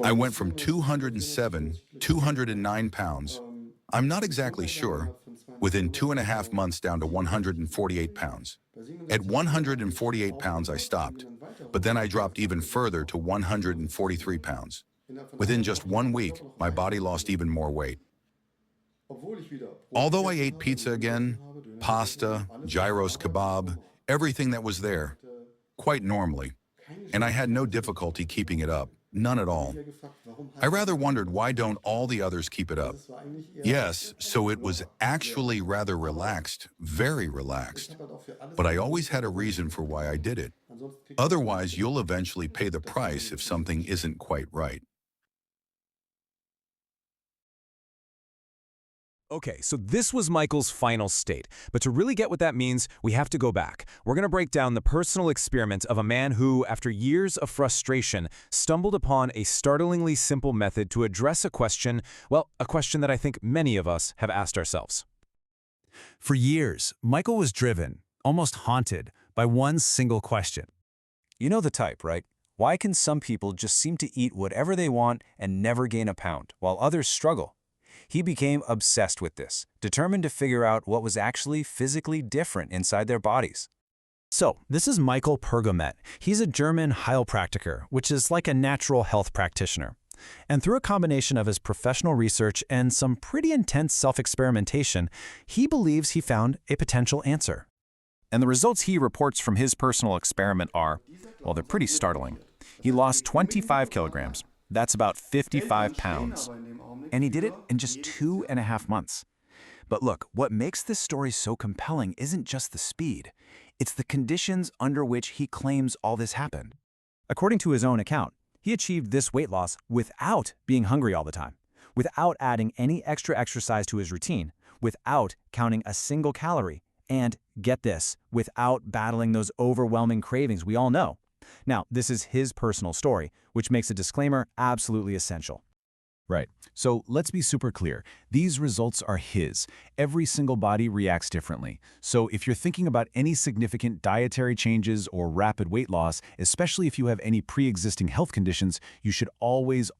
I went from 207, 209 pounds. I'm not exactly sure. Within 2.5 months down to 148 pounds. At 148 pounds, I stopped, but then I dropped even further to 143 pounds. Within just 1 week, my body lost even more weight. Although I ate pizza again, pasta, gyros kebab, everything that was there, quite normally, and I had no difficulty keeping it up, none at all. I rather wondered, why don't all the others keep it up? Yes, so it was actually rather relaxed, very relaxed. But I always had a reason for why I did it. Otherwise, you'll eventually pay the price if something isn't quite right. Okay, so this was Michael's final state, but to really get what that means, we have to go back. We're going to break down the personal experiment of a man who, after years of frustration, stumbled upon a startlingly simple method to address a question, well, a question that I think many of us have asked ourselves. For years, Michael was driven, almost haunted, by one single question. You know the type, right? Why can some people just seem to eat whatever they want and never gain a pound, while others struggle? He became obsessed with this, determined to figure out what was actually physically different inside their bodies. So, this is Michael Prgomet. He's a German heilpraktiker, which is like a natural health practitioner. And through a combination of his professional research and some pretty intense self-experimentation, he believes he found a potential answer. And the results he reports from his personal experiment are, well, they're pretty startling. He lost 25 kilograms. That's about 55 pounds. And he did it in just 2.5 months. But look, what makes this story so compelling isn't just the speed. It's the conditions under which he claims all this happened. According to his own account, he achieved this weight loss without being hungry all the time, without adding any extra exercise to his routine, without counting a single calorie, and, get this, without battling those overwhelming cravings we all know. Now, this is his personal story, which makes a disclaimer absolutely essential. Right. So let's be super clear. These results are his. Every single body reacts differently. So if you're thinking about any significant dietary changes or rapid weight loss, especially if you have any pre-existing health conditions, you should always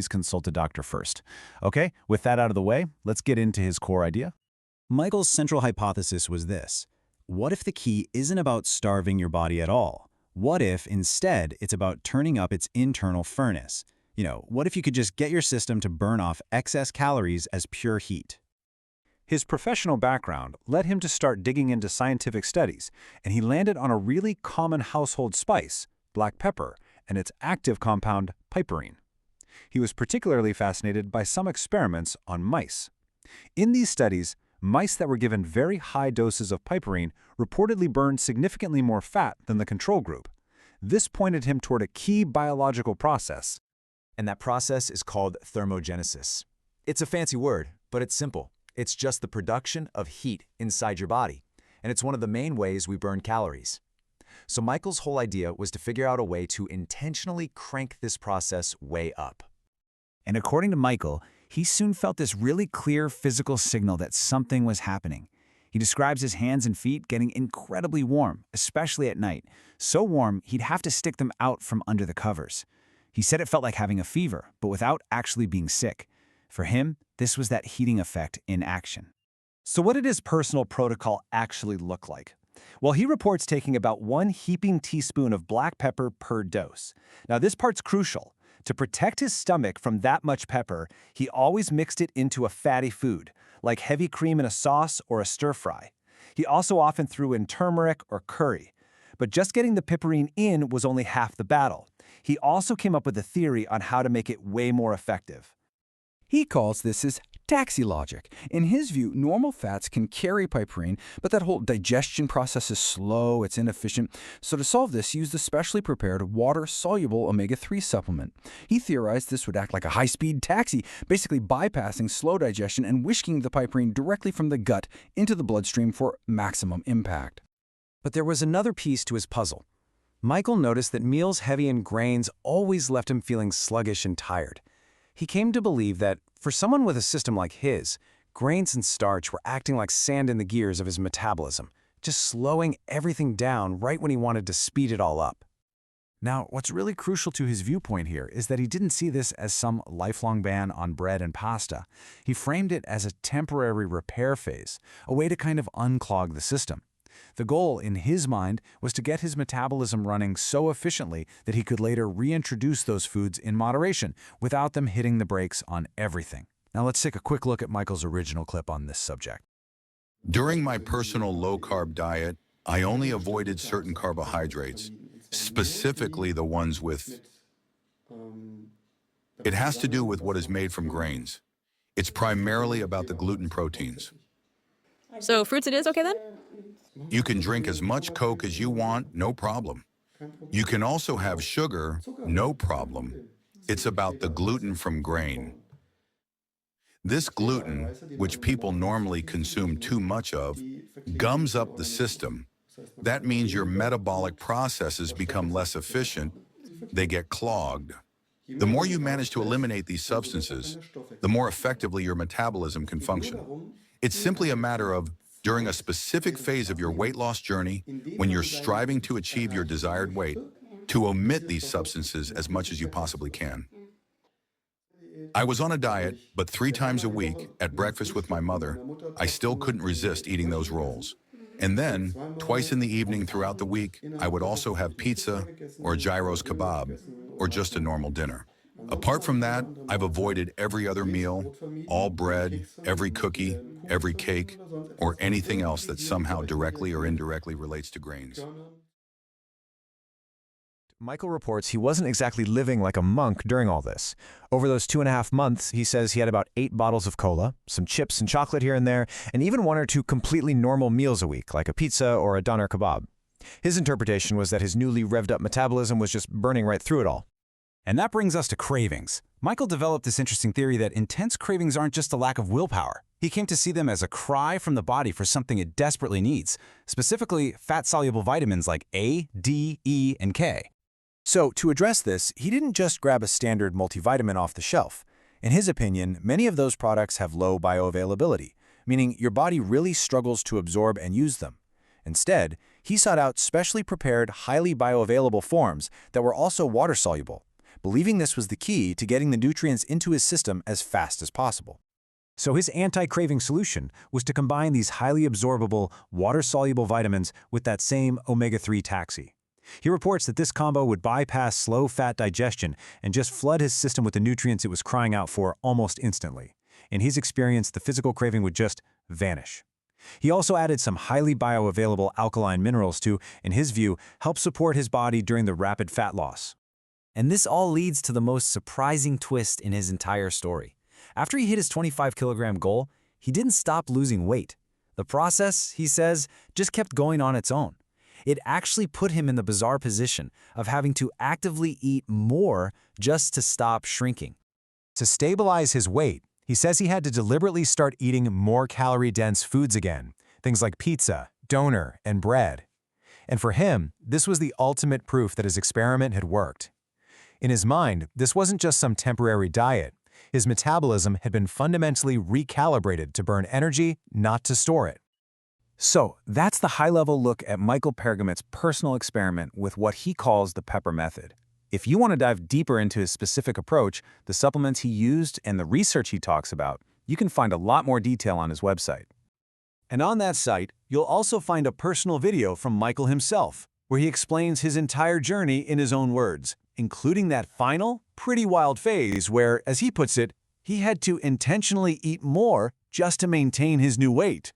consult a doctor first. Okay, with that out of the way, let's get into his core idea. Michael's central hypothesis was this: what if the key isn't about starving your body at all? What if, instead, it's about turning up its internal furnace? What if you could just get your system to burn off excess calories as pure heat? His professional background led him to start digging into scientific studies, and he landed on a really common household spice, black pepper, and its active compound, piperine. He was particularly fascinated by some experiments on mice. In these studies, mice that were given very high doses of piperine reportedly burned significantly more fat than the control group. This pointed him toward a key biological process. And that process is called thermogenesis. It's a fancy word, but it's simple. It's just the production of heat inside your body, and it's one of the main ways we burn calories. So Michael's whole idea was to figure out a way to intentionally crank this process way up. And according to Michael, he soon felt this really clear physical signal that something was happening. He describes his hands and feet getting incredibly warm, especially at night. So warm, he'd have to stick them out from under the covers. He said it felt like having a fever, but without actually being sick. For him, this was that heating effect in action. So what did his personal protocol actually look like? Well, he reports taking about 1 heaping teaspoon of black pepper per dose. Now, this part's crucial. To protect his stomach from that much pepper, he always mixed it into a fatty food, like heavy cream in a sauce or a stir-fry. He also often threw in turmeric or curry. But just getting the piperine in was only half the battle. He also came up with a theory on how to make it way more effective. He calls this his taxi logic. In his view, normal fats can carry piperine, but that whole digestion process is slow, it's inefficient. So to solve this, he used a specially prepared water-soluble omega-3 supplement. He theorized this would act like a high-speed taxi, basically bypassing slow digestion and whisking the piperine directly from the gut into the bloodstream for maximum impact. But there was another piece to his puzzle. Michael noticed that meals heavy in grains always left him feeling sluggish and tired. He came to believe that, for someone with a system like his, grains and starch were acting like sand in the gears of his metabolism, just slowing everything down right when he wanted to speed it all up. Now, what's really crucial to his viewpoint here is that he didn't see this as some lifelong ban on bread and pasta. He framed it as a temporary repair phase, a way to kind of unclog the system. The goal, in his mind, was to get his metabolism running so efficiently that he could later reintroduce those foods in moderation without them hitting the brakes on everything. Now let's take a quick look at Michael's original clip on this subject. During my personal low-carb diet, I only avoided certain carbohydrates, specifically the ones with... It has to do with what is made from grains. It's primarily about the gluten proteins. So fruits it is, okay then? You can drink as much Coke as you want, no problem. You can also have sugar, no problem. It's about the gluten from grain. This gluten, which people normally consume too much of, gums up the system. That means your metabolic processes become less efficient. They get clogged. The more you manage to eliminate these substances, the more effectively your metabolism can function. It's simply a matter of, during a specific phase of your weight loss journey, when you're striving to achieve your desired weight, to omit these substances as much as you possibly can. I was on a diet, but 3 times a week, at breakfast with my mother, I still couldn't resist eating those rolls. And then, twice in the evening throughout the week, I would also have pizza or gyros kebab, or just a normal dinner. Apart from that, I've avoided every other meal, all bread, every cookie, every cake, or anything else that somehow directly or indirectly relates to grains. Michael reports he wasn't exactly living like a monk during all this. Over those 2.5 months, he says he had about 8 bottles of cola, some chips and chocolate here and there, and even 1 or 2 completely normal meals a week, like a pizza or a doner kebab. His interpretation was that his newly revved up metabolism was just burning right through it all. And that brings us to cravings. Michael developed this interesting theory that intense cravings aren't just a lack of willpower. He came to see them as a cry from the body for something it desperately needs, specifically fat-soluble vitamins like A, D, E, and K. So, to address this, he didn't just grab a standard multivitamin off the shelf. In his opinion, many of those products have low bioavailability, meaning your body really struggles to absorb and use them. Instead, he sought out specially prepared, highly bioavailable forms that were also water-soluble, believing this was the key to getting the nutrients into his system as fast as possible. So his anti-craving solution was to combine these highly absorbable, water-soluble vitamins with that same omega-3 taxi. He reports that this combo would bypass slow fat digestion and just flood his system with the nutrients it was crying out for almost instantly. In his experience, the physical craving would just vanish. He also added some highly bioavailable alkaline minerals to, in his view, help support his body during the rapid fat loss. And this all leads to the most surprising twist in his entire story. After he hit his 25-kilogram goal, he didn't stop losing weight. The process, he says, just kept going on its own. It actually put him in the bizarre position of having to actively eat more just to stop shrinking. To stabilize his weight, he says he had to deliberately start eating more calorie-dense foods again, things like pizza, doner, and bread. And for him, this was the ultimate proof that his experiment had worked. In his mind, this wasn't just some temporary diet. His metabolism had been fundamentally recalibrated to burn energy, not to store it. So, that's the high-level look at Michael Prgomet's personal experiment with what he calls the pepper method. If you want to dive deeper into his specific approach, the supplements he used, and the research he talks about, you can find a lot more detail on his website. And on that site, you'll also find a personal video from Michael himself, where he explains his entire journey in his own words, including that final, pretty wild phase where, as he puts it, he had to intentionally eat more just to maintain his new weight.